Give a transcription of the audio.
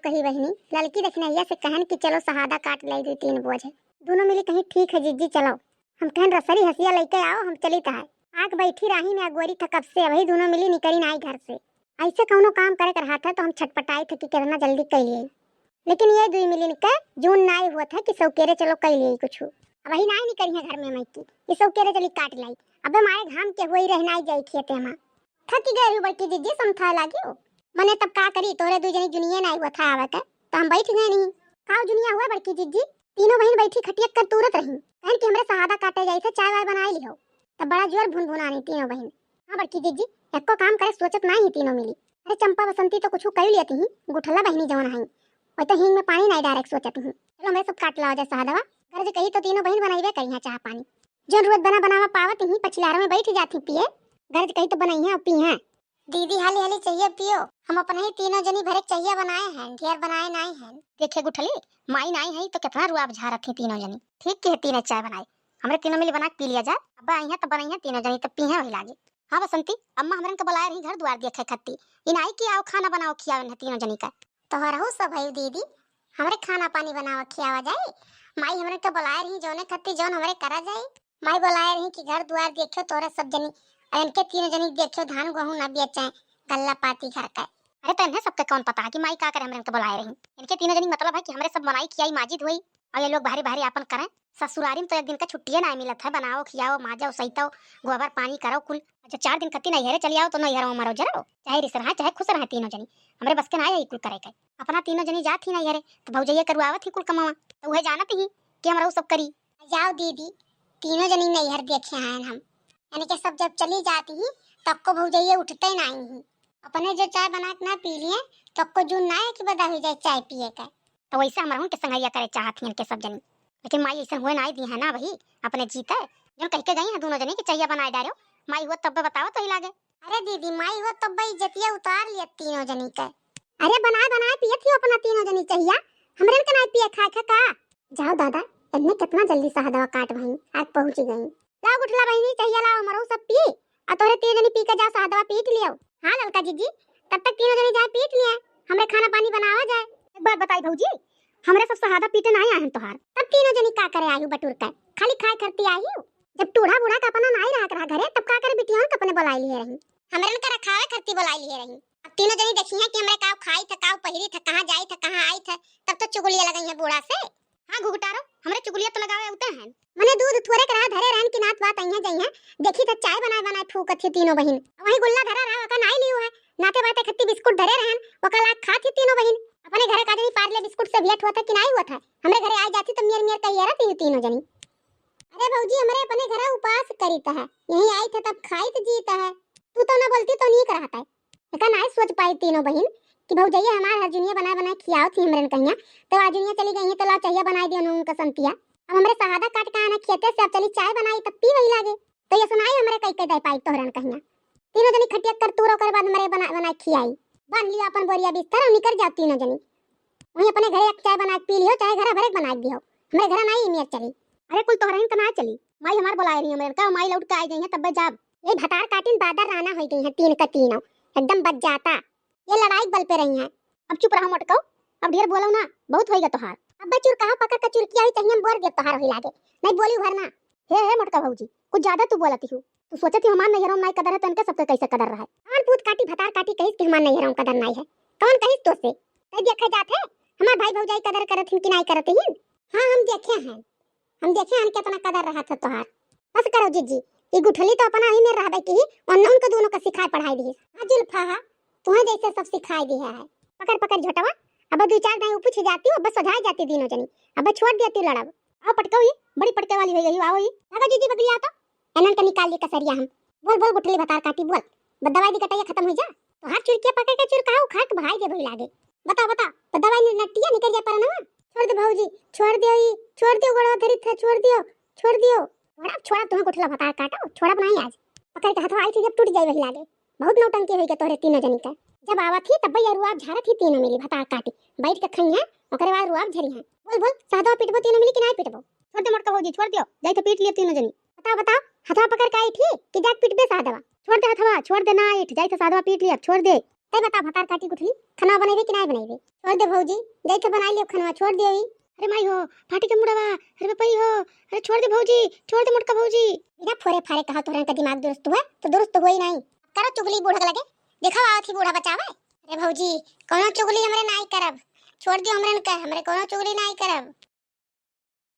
कही बहनी लड़की दक्षिणैया से कहन कि चलो शहादा काट लाई 2-3 बोझ है। दोनों मिली कहीं ठीक है जीजी चलो। हम कहन रसरी हसिया लेके आओ हम चली है। आग बैठी रही मैं अगोरी था कब से वही दोनों मिली निकली ना आई घर से। ऐसे कौनो काम करे कर रहा था तो हम छटपटाए थे कि कितना जल्दी कर लिए। लेकिन ये दुई मिली के जून ना हुआ था कि सौकेरे चलो कर लिए कुछ। वही ना निकली है घर में मैं की ये सौकेरे चली काट लाई। अबे मारे घाम के हुई रहना जाई खेते में थक गई हूँ बैठी जीजी समथा लागी हो। मने तब का करी तोरे दू जनी जुनिया ना हुआ था आवे के तो हम बैठ गए नहीं। काव जुनिया हुआ बड़की जीजी तीनों बहन बैठी खटिया कर तुरत रही कहन कि हमरे शहादा काटे जाई थे चाय वाय बनाई लियो। तब बड़ा जोर भुन भुनानी तीनों बहन। हां बड़की जीजी एको काम करे सोचत नहीं ही तीनों मिली। अरे चंपा बसंती तो कुछ कर लेती ही गुठला बहनी जवन है और तो हिंग में पानी नहीं डायरेक्ट सोचत ही चलो हमरे सब काट लाओ जा शहादवा घर जे कही तो तीनों बहन बनाईबे करी है चाह पानी जो रोज बना बनावा पावत ही पछलार में बैठ जाती पिए घर जे कही तो बनाई है पी है। दीदी हाली हाली चाहिए पियो हम अपने ही तीनों जनी भरे चाहिए बनाए हैं ढेर बनाए नहीं हैं। देखे गुठली माई नहीं है तो कितना रुआब झारत थी तीनों जनी ठीक के तीनों चाय बनाई हमरे तीनों मिली बना के पी लिया जाए। अब आई है तब बनाई है तीनों जनी तब पी है वही लागे। हाँ बसंती अम्मा हमरन के बुलाए रही घर द्वार देखे खत्ती इनाई की आओ खाना बनाओ खियावन है तीनों जनी का तो रहू सब है दीदी हमरे खाना पानी बनावा खियावा जाए। माई हमरे के बुलाए रही जोने खत्ती जोन हमरे करा जाए। माई बुलाए रही कि घर द्वार देखो तोरे सब जनी इनके तीनों जनी देखो धान गेहूं ना बेचे गल्ला पाती घर का। अरे तो इन्हें सबके कौन पता है कि माई का करे हमरे के बुलाए रही। इनके तीनों जनी मतलब है कि हमरे सब बनाई खियाई माजिद हुई और ये लोग भारी भारी अपन करें। ससुरारी में तो एक दिन का छुट्टियां ना मिलत है बनाओ खियाओ माजाओ सहिताओ गोबर पानी करो कुल। अच्छा 4 दिन खत्ती नहीं हेरे चली आओ तो नहीं हेरो मारो जरो चाहे रिस रहा चाहे खुश रहा तीनों जनी हमरे बस के ना है कुल करे के अपना तीनों जनी जात ही नहीं हेरे तो भौजैया करवावत ही कुल कमावा तो वह जानत ही कि हमरा सब करी। जाओ दीदी तीनों जनी नहीं हर देखे हैं हम यानी कि सब जब चली जाती ही तब को भौजैया उठते नहीं ही अपने जो चाय बना के ना पी लिए तब को जून ना है कि बदा हो जाए चाय पिए का तो वैसे हमरा के संगैया करे चाहत हैं के सब जनी। लेकिन माई ऐसा हुए ना दी है ना वही अपने जीता जो कह के गई है दोनों जनी कि चाहिए बनाए डालो माई हुआ तब बताओ तो ही लागे। अरे दीदी माई हुआ तब इज्जतिया उतार लिया तीनों जनी का। अरे बनाए बनाए पिए थी अपना तीनों जनी चाहिए हमरे के ना पिए खा खा का। जाओ दादा इतने कितना जल्दी शहदवा काट भाई आज पहुंच गई। लाओ गुठला बहनी चाहिए लाओ मरो सब पी आ तोरे तीनों जनी पी के जा शहदवा पीट लियो। हां ललका जीजी तब तक तीनों जनी जाए पीट लिए हमरे खाना पानी बनावा जाए। एक बात बताई भौजी हमरे सब शहादा पीटे नहीं आए हैं तोहार तब तीनों जनी का करे आयु बटुर का खाली खाए करती आई जब टूढ़ा बूढ़ा का अपना नहीं रहा घरे तब का करे बिटिया के अपने बुलाई लिए रही हमरे का रखावे करती बुलाई लिए रही। अब तीनों जनी देखी है कि हमरे काव खाई था काव पहिरी था कहां जाई था कहां आई था तब तो चुगलिया लगाई है बूढ़ा से। हां घुघटारो हमरे चुगलिया तो लगावे उते हैं मने दूध थोड़े करा धरे रहन की नात बात आई है जई है देखी तो चाय बनाए बनाए फूकत थी तीनों बहन वही गुल्ला धरा रहा का नहीं लियो है नाते बाते खत्ती बिस्कुट धरे रहन वकला खा थी तीनों बहन अपने घरे का जनी पार्ले बिस्कुट से भेंट हुआ था कि नहीं हुआ था हमरे घरे आ जाती तो मेर मेर कही रहती तीनों जनी। अरे भौजी हमरे अपने घरे उपास करीता है यही आई थे तब खाई तो जीता है तू तो ना बोलती तो नहीं कराता है लेकिन नहीं सोच पाई तीनों बहन कि भौजैया हमार हजुनिया बना बना खियाओ थी हमरे कहिया तो आजुनिया चली गई है तो ला चाहिए बनाई दियो उनका संतिया। अब हमरे शहादा काट के आना खेते से अब चली चाय बनाई तब पी वही लागे तो ये सुनाई हमरे कई कई दे पाई तोहरन कहिया। तीनों जनी खटिया कर तूरो कर बाद हमरे बना बना खियाई बांध लियो अपन बोरिया बिस्तर और निकल जाओ तीनों जनी वही अपने घरे एक चाय बना के पी लियो चाहे घर भरे बना दियो हमरे घर नहीं मेर चली। अरे कुल तोहरन का ना चली माई हमार बुलाए रही हमरे का माई लौट के आई गई है तब जाब ये भतार काटिन बादर राना हो गई है 3 का 3 एकदम बच जाता ये लड़ाई बल पे रही है। अब चुप रहो मटको अब ढेर बोलो ना बहुत होएगा तोहार अब बचुर कहा पकड़ का चुरकी आई चाहिए बोर दे तोहार होई लागे नहीं बोली भरना हे मटका भौजी कुछ ज्यादा तू बोलती हो तू सोचती हमार नहीं हरम नहीं कदर है तनके सबके कैसे कदर रहा है पूत काटी भतार काटी कहिस कि हमार नहीं हरम कदर नहीं है कौन कहिस तो से कई देखे जात है हमार भाई भौजाई कदर करत हैं कि नहीं करत हैं। हां हम देखे हैं कितना कदर रहा था तोहार बस करो जीजी ये गुठली तो अपना ही में रहबे की और उनके दोनों का सिखाए पढ़ाई दी हां जुल्फा हां तुम्हें जैसे सब सिखाई दी है पकड़ पकड़ झटवा अब 2-4 दाई पूछ जाती हो बस सधाई जाती तीनों जनी अब छोड़ देती लड़ब। आओ पटको ये बड़ी पटके वाली हो गई आओ ये भागो जीजी बगली आ तो एनन का निकाल ली कसरिया हम बोल बोल गुठली भतार काटी बोल दवाई दी कटाई खत्म हो जा तो हर चुरकिया पकड़ के चुरकाओ खाट भाई दे भई लागे बता बता तो दवाई नटिया निकल जा पर ना छोड़ दे भौजी छोड़ दियो गड़वा धरी था छोड़ दियो छोड़ा तुम्हें गुठला भतार काटो छोड़ा नहीं आज पकड़ के हाथों आई थी जब टूट जाई वही लागे बहुत नौटंकी होई के तोरे तीनों जनी का जब आवा थी तब भैया रुआब झारा थी तीनों मिली भतार काटी बैठ के खई है ओकरे बाद रुआब झरी है बोल बोल सादा पिटबो तीनों मिली कि नहीं पिटबो छोड़ दे मटका भौजी छोड़ दियो जाई तो पीट लिए तीनों जनी बताओ हथवा पकड़ के आई थी कि जाक पिटबे सादवा छोड़ दे हथवा छोड़ दे ना इठ जाई तो सादवा पीट लिया छोड़ दे तै बता भतार काटी गुठली खाना बनेबे कि नहीं बनेबे? छोड़ दे भौजी, जाई के बनाई लियो खाना, छोड़ दियो ई। अरे माई हो, फाटी के मुड़वा, अरे पई हो, अरे छोड़ दे भौजी, छोड़ दे मोटका भौजी। बिना फोरे फारे कहा तोहरे का दिमाग दुरुस्त हुआ तो दुरुस्त होई नहीं। करो चुगली बूढ़ा लगे, देखा आवत ही बूढ़ा बचावे। अरे भौजी कोनो चुगली हमरे नहीं करब, छोड़ दियो हमरे के, हमरे कोनो चुगली नहीं करब।